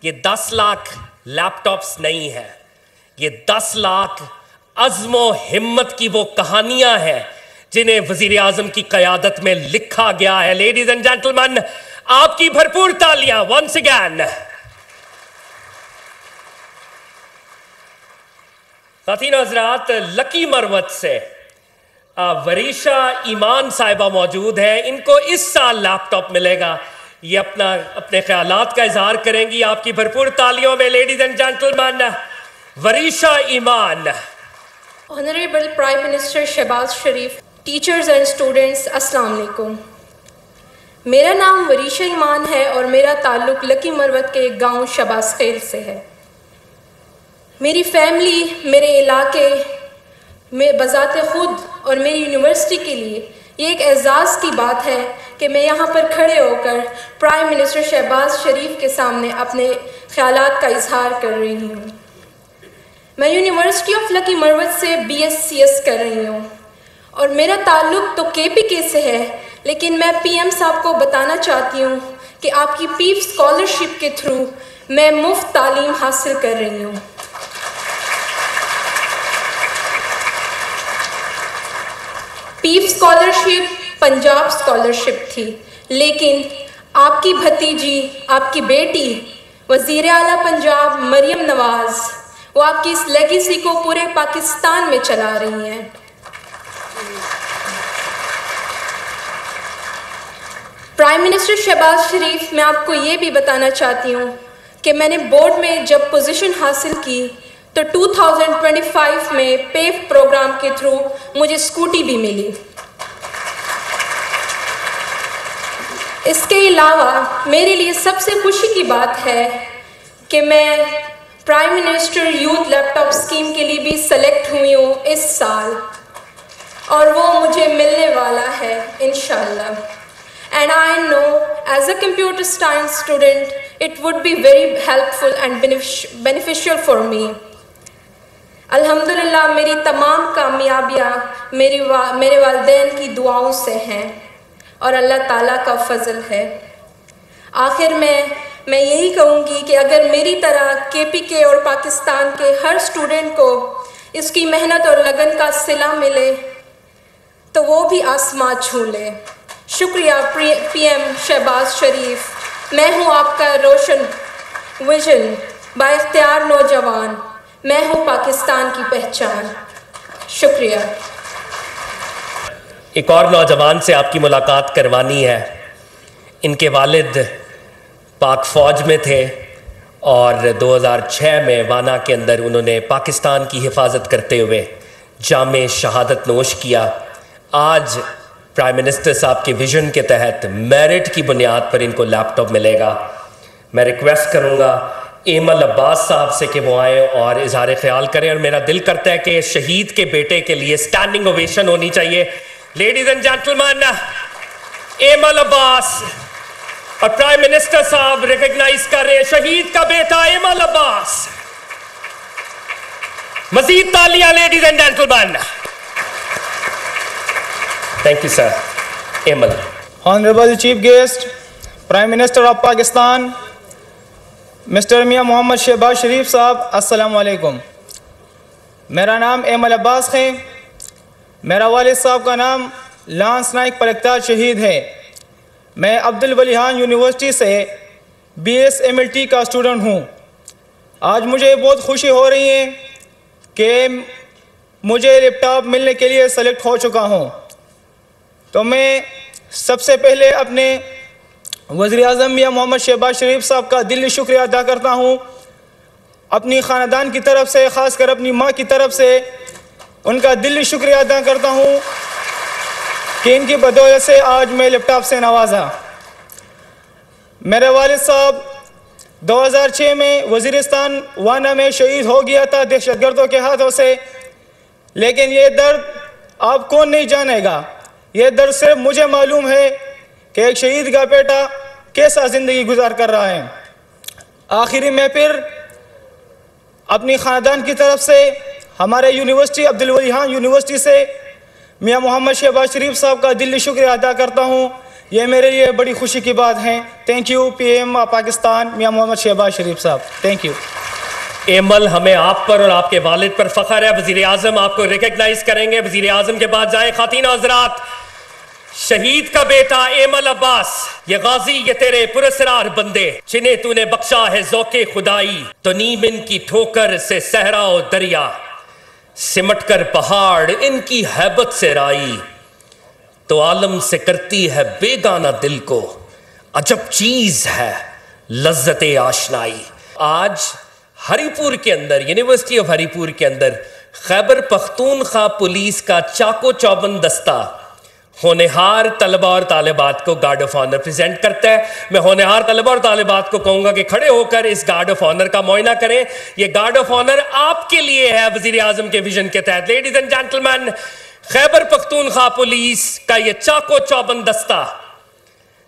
ये 10 लाख लैपटॉप्स नहीं है, ये 10 लाख अज़्म व हिम्मत की वो कहानियां हैं जिन्हें वजीर आजम की क़यादत में लिखा गया है। लेडीज एंड जेंटलमैन, आपकी भरपूर तालियां वंस अगैन। साथीनो हज़रात, लकी मरवत से वरीशा ईमान साहिबा मौजूद हैं। इनको इस साल लैपटॉप मिलेगा। ये अपने ख्यालात का इजहार करेंगी आपकी भरपूर तालियों में। Ladies and gentlemen, Varisha Imaan. Honourable prime minister Shehbaz Sharif, teachers and students, अस्सलाम वालेकुम। मेरा नाम वरीशा ईमान है और मेरा ताल्लुक़ लकी मरवत के एक गाँव शहबाज खेल से है। मेरी फैमिली, मेरे इलाके में बज़ाते ख़ुद और मेरी यूनिवर्सिटी के लिए ये एक एज़ाज़ की बात है कि मैं यहाँ पर खड़े होकर प्राइम मिनिस्टर शहबाज शरीफ के सामने अपने ख़यालात का इजहार कर रही हूँ। मैं यूनिवर्सिटी ऑफ लकी मरवत से BScs कर रही हूँ और मेरा ताल्लुक़ तो KPK से है, लेकिन मैं PM साहब को बताना चाहती हूँ कि आपकी PIF स्कॉलरशिप के थ्रू मैं मुफ्त तालीम हासिल कर रही हूँ। PIF स्कॉलरशिप पंजाब स्कॉलरशिप थी, लेकिन आपकी भतीजी, आपकी बेटी वज़ीर आला पंजाब मरियम नवाज़, वो आपकी इस लेगेसी को पूरे पाकिस्तान में चला रही हैं। प्राइम मिनिस्टर शहबाज शरीफ, मैं आपको ये भी बताना चाहती हूँ कि मैंने बोर्ड में जब पोजीशन हासिल की तो 2025 में पेव प्रोग्राम के थ्रू मुझे स्कूटी भी मिली। इसके अलावा मेरे लिए सबसे खुशी की बात है कि मैं prime minister youth laptop scheme के लिए भी सेलेक्ट हुई हूँ इस साल, और वो मुझे मिलने वाला है इंशाल्लाह। And I know as a computer science student it would be very helpful and beneficial for me. अल्हम्दुलिल्लाह मेरी तमाम कामयाबियाँ मेरे वालिदैन की दुआओं से हैं और अल्लाह ताला का फ़ज़ल है। आखिर में मैं यही कहूँगी कि अगर मेरी तरह KPK और पाकिस्तान के हर स्टूडेंट को इसकी मेहनत और लगन का सिला मिले तो वो भी आसमां छू ले। शुक्रिया PM शहबाज शरीफ। मैं हूँ आपका रोशन विजन, बाइख्तियार नौजवान। मैं हूँ पाकिस्तान की पहचान। शुक्रिया। एक और नौजवान से आपकी मुलाकात करवानी है। इनके वालिद पाक फ़ौज में थे और 2006 में वाना के अंदर उन्होंने पाकिस्तान की हिफाजत करते हुए जामे शहादत नोश किया। आज प्राइम मिनिस्टर साहब के विजन के तहत मेरिट की बुनियाद पर इनको लैपटॉप मिलेगा। मैं रिक्वेस्ट करूंगा एमल अब्बास साहब से कि वो आए और इजहार ख्याल करें, और मेरा दिल करता है कि शहीद के बेटे के लिए स्टैंडिंग ओवेशन होनी चाहिए। Ladies and gentleman, Emil Abbas और प्राइम मिनिस्टर साहब रिकॉग्नाइज कर रहे हैं शहीद का बेटा एमल अब्बास। मजीद तालियां ladies and gentleman. Thank you, sir. Emal. Honorable Chief Guest, Prime Minister of Pakistan, Mr. मियां मोहम्मद शहबाज शरीफ साहब, अस्सलाम वालेकुम। मेरा नाम एमल अब्बास है। मेरा वालिद साहब का नाम लांस नाइक पलकताज शहीद है। मैं अब्दुल वलीहान यूनिवर्सिटी से BSMLT का स्टूडेंट हूँ। आज मुझे बहुत खुशी हो रही है कि मुझे लैपटॉप मिलने के लिए सेलेक्ट हो चुका हूँ। तो मैं सबसे पहले अपने वज़ीर आज़म मियां मोहम्मद शहबाज शरीफ साहब का दिली शुक्रिया अदा करता हूँ। अपनी ख़ानदान की तरफ से, ख़ासकर अपनी माँ की तरफ से उनका दिली शुक्रिया अदा करता हूँ कि इनकी बदौलत से आज मैं लैपटॉप से नवाजा। मेरे वालिद साहब 2006 में वज़ीरिस्तान वाना में शहीद हो गया था दहशतगर्दों के हाथों से, लेकिन ये दर्द आप कौन नहीं जानेगा। ये दर्द सिर्फ मुझे मालूम है कि एक शहीद का बेटा कैसा ज़िंदगी गुजार कर रहा है। आखिरी में फिर अपनी ख़ानदान की तरफ से, हमारे यूनिवर्सिटी अब्दुल वलीहान यूनिवर्सिटी से मियां मोहम्मद शहबाज शरीफ साहब का दिली शुक्रिया अदा करता हूँ ये मेरे लिए बड़ी खुशी की बात है। थैंक यू PM पाकिस्तान मियां मोहम्मद शहबाज शरीफ साहब, थैंक यू। एमल, हमें आप पर और आपके वालिद पर फख्र है। वज़ीर आज़म आपको रिकग्नाइज करेंगे। वज़ीर आज़म के बाद जाए खातीन हज़रात, शहीद का बेटा एमल अब्बास, ये गाजी ये तेरे पुरस्कार बंदे, जिन्हें तूने बख्शा है ज़ौक़े खुदाई, तो नीम इनकी ठोकर से सहरा और दरिया, सिमट कर पहाड़ इनकी हैबत से राई, तो आलम से करती है बेगाना दिल को, अजब चीज है लज्जते आशनाई। आज हरीपुर के अंदर, यूनिवर्सिटी ऑफ हरीपुर के अंदर, खैबर पख्तूनख्वा पुलिस का चाको चौबंद दस्ता होनहार तलबा और तालिबात को गार्ड ऑफ ऑनर प्रेजेंट करता है। मैं होनहार तलबा और तालिबात को कहूंगा कि खड़े होकर इस गार्ड ऑफ ऑनर का मुआयना करें। ये गार्ड ऑफ ऑनर आपके लिए है वजीर आजम के विजन के तहत। Ladies and gentleman, Khyber Pakhtunkhwa police का ये चाको चौबंद दस्ता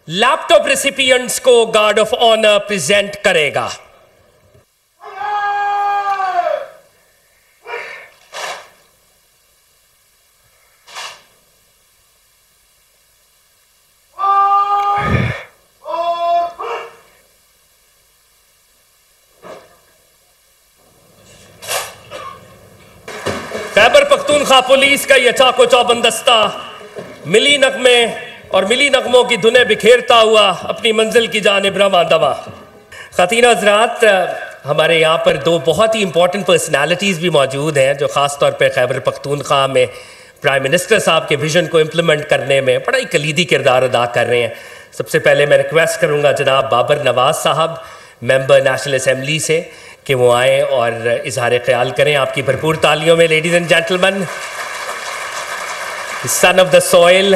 लैपटॉप रेसिपिएंट्स को गार्ड ऑफ ऑनर प्रेजेंट करेगा। खैबर पख्तूनख्वा पुलिस का यह चाको चौबंद दस्ता मिली नगमे और मिली नगमों की धुनें बिखेरता हुआ अपनी मंजिल की जानिब रवां दवा। ख़ातीन हज़रात, हमारे यहाँ पर दो बहुत ही इंपॉर्टेंट पर्सनालिटीज़ भी मौजूद हैं जो ख़ास तौर पर खैबर पख्तूनख्वा में प्राइम मिनिस्टर साहब के विजन को इम्प्लीमेंट करने में बड़ा ही कलीदी किरदार अदा कर रहे हैं। सबसे पहले मैं रिक्वेस्ट करूँगा जनाब बाबर नवाज साहब, मेंबर नेशनल असम्बली से, कि वो आए और इजहार ख्याल करें आपकी भरपूर तालियों में। Ladies and gentleman, son of the soil,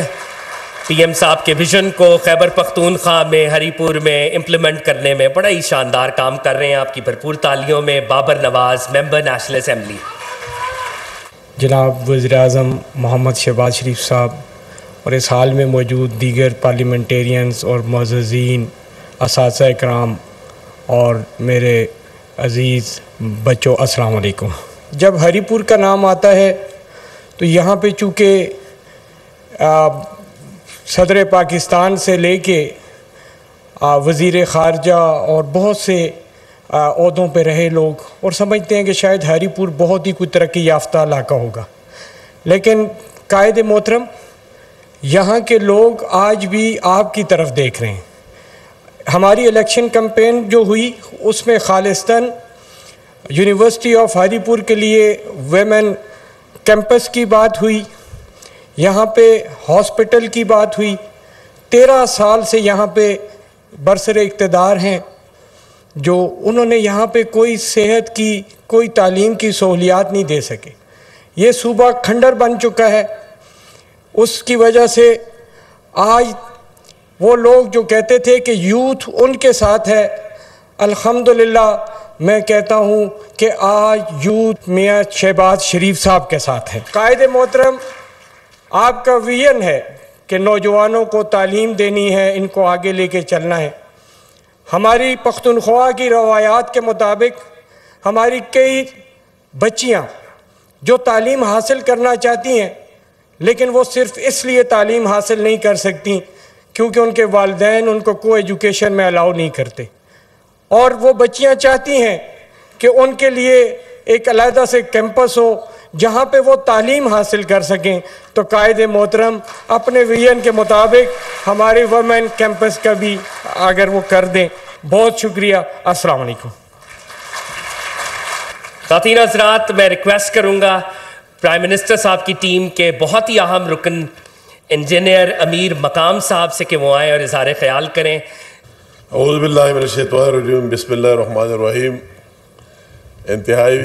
PM साहब के विजन को खैबर पख्तूनख्वा में हरीपुर में इम्प्लीमेंट करने में बड़ा ही शानदार काम कर रहे हैं। आपकी भरपूर तालियों में Babar Nawaz, member national assembly. जनाब वज़ीर आज़म मोहम्मद शहबाज शरीफ साहब और इस हाल में मौजूद दीगर पार्लियामेंटेरियंस और मुअज़्ज़िज़ीन, असातिज़ा इकराम और मेरे अज़ीज़ बच्चों, अस्सलाम वालेकुम। जब हरीपुर का नाम आता है तो यहाँ पे चूँकि सदर पाकिस्तान से लेके वज़ीर ख़ारजा और बहुत से ओहदों पे रहे लोग और समझते हैं कि शायद हरीपुर बहुत ही कोई तरक्की याफ्ता इलाका होगा, लेकिन कायद मोहतरम यहाँ के लोग आज भी आपकी तरफ देख रहे हैं। हमारी इलेक्शन कैंपेन जो हुई उसमें खालिस्तान यूनिवर्सिटी ऑफ हरीपुर के लिए वेमेन कैंपस की बात हुई, यहाँ पे हॉस्पिटल की बात हुई। 13 साल से यहाँ पे बरसरे इक़्तिदार हैं जो उन्होंने यहाँ पे कोई सेहत की, कोई तालीम की सहूलियात नहीं दे सके। ये सूबा खंडर बन चुका है। उसकी वजह से आज वो लोग जो कहते थे कि यूथ उनके साथ है, अल्हम्दुलिल्लाह मैं कहता हूँ कि आज यूथ मियां शहबाज शरीफ साहब के साथ है। कायद मोहतरम, आपका विजन है कि नौजवानों को तालीम देनी है, इनको आगे लेके चलना है। हमारी पख्तूनख्वा की रवायात के मुताबिक हमारी कई बच्चियाँ जो तालीम हासिल करना चाहती हैं, लेकिन वो सिर्फ़ इसलिए तालीम हासिल नहीं कर सकती क्योंकि उनके वालिदैन उनको को एजुकेशन में अलाउ नहीं करते, और वो बच्चियां चाहती हैं कि उनके लिए एक अलहदा से कैंपस हो जहां पे वो तालीम हासिल कर सकें। तो कायद मोहतरम अपने विजन के मुताबिक हमारे वुमेन कैंपस का भी अगर वो कर दें, बहुत शुक्रिया। अस्सलाम वालेकुम। ख़ातीन हज़रात, मैं रिक्वेस्ट करूँगा प्राइम मिनिस्टर साहब की टीम के बहुत ही अहम रुकन इंजीनियर अमीर मकाम साहब से कि वो आएँ और इज़हार ख्याल करें। औज़ु बिल्लाहि मिनश शैतानिर रजीम, बिस्मिल्लाहिर रहमानिर रहीम। इंतहाई